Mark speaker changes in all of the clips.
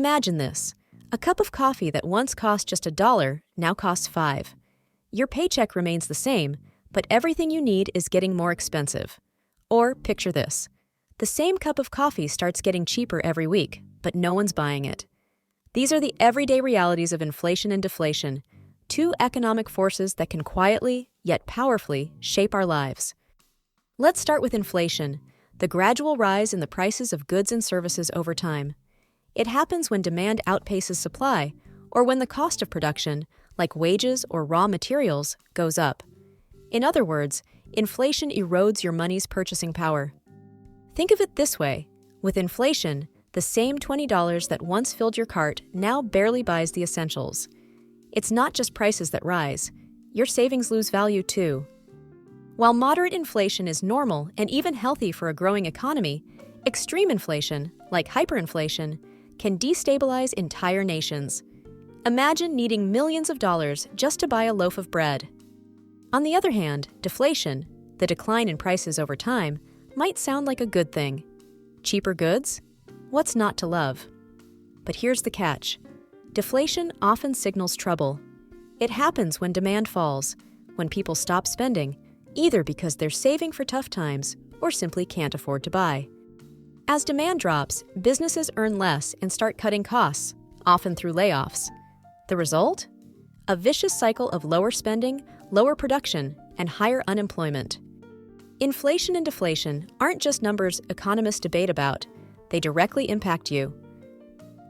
Speaker 1: Imagine this. A cup of coffee that once cost just $1 now costs $5. Your paycheck remains the same, but everything you need is getting more expensive. Or picture this. The same cup of coffee starts getting cheaper every week, but no one's buying it. These are the everyday realities of inflation and deflation, two economic forces that can quietly, yet powerfully, shape our lives. Let's start with inflation, the gradual rise in the prices of goods and services over time. It happens when demand outpaces supply, or when the cost of production, like wages or raw materials, goes up. In other words, inflation erodes your money's purchasing power. Think of it this way. With inflation, the same $20 that once filled your cart now barely buys the essentials. It's not just prices that rise. Your savings lose value too. While moderate inflation is normal and even healthy for a growing economy, extreme inflation, like hyperinflation, can destabilize entire nations. Imagine needing millions of dollars just to buy a loaf of bread. On the other hand, deflation, the decline in prices over time, might sound like a good thing. Cheaper goods? What's not to love? But here's the catch. Deflation often signals trouble. It happens when demand falls, when people stop spending, either because they're saving for tough times or simply can't afford to buy. As demand drops, businesses earn less and start cutting costs, often through layoffs. The result? A vicious cycle of lower spending, lower production, and higher unemployment. Inflation and deflation aren't just numbers economists debate about. They directly impact you.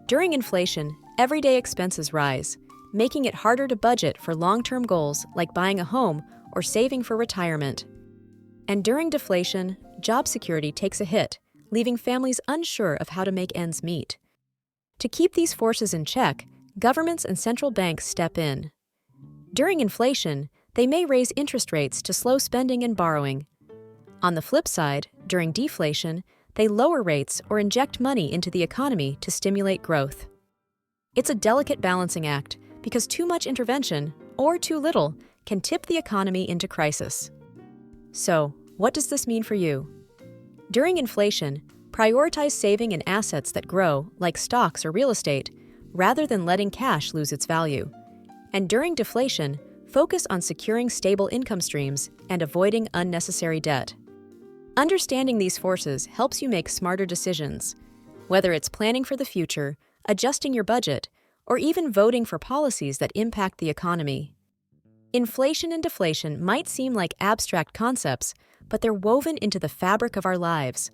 Speaker 1: During inflation, everyday expenses rise, making it harder to budget for long-term goals like buying a home or saving for retirement. And during deflation, job security takes a hit, leaving families unsure of how to make ends meet. To keep these forces in check, governments and central banks step in. During inflation, they may raise interest rates to slow spending and borrowing. On the flip side, during deflation, they lower rates or inject money into the economy to stimulate growth. It's a delicate balancing act because too much intervention, or too little, can tip the economy into crisis. So, what does this mean for you? During inflation, prioritize saving in assets that grow, like stocks or real estate, rather than letting cash lose its value. And during deflation, focus on securing stable income streams and avoiding unnecessary debt. Understanding these forces helps you make smarter decisions, whether it's planning for the future, adjusting your budget, or even voting for policies that impact the economy. Inflation and deflation might seem like abstract concepts, but they're woven into the fabric of our lives.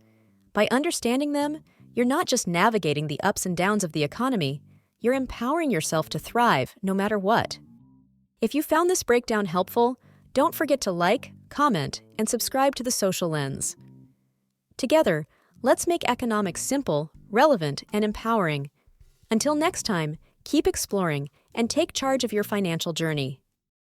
Speaker 1: By understanding them, you're not just navigating the ups and downs of the economy, you're empowering yourself to thrive no matter what. If you found this breakdown helpful, don't forget to like, comment, and subscribe to The Social Lens. Together, let's make economics simple, relevant, and empowering. Until next time, keep exploring and take charge of your financial journey.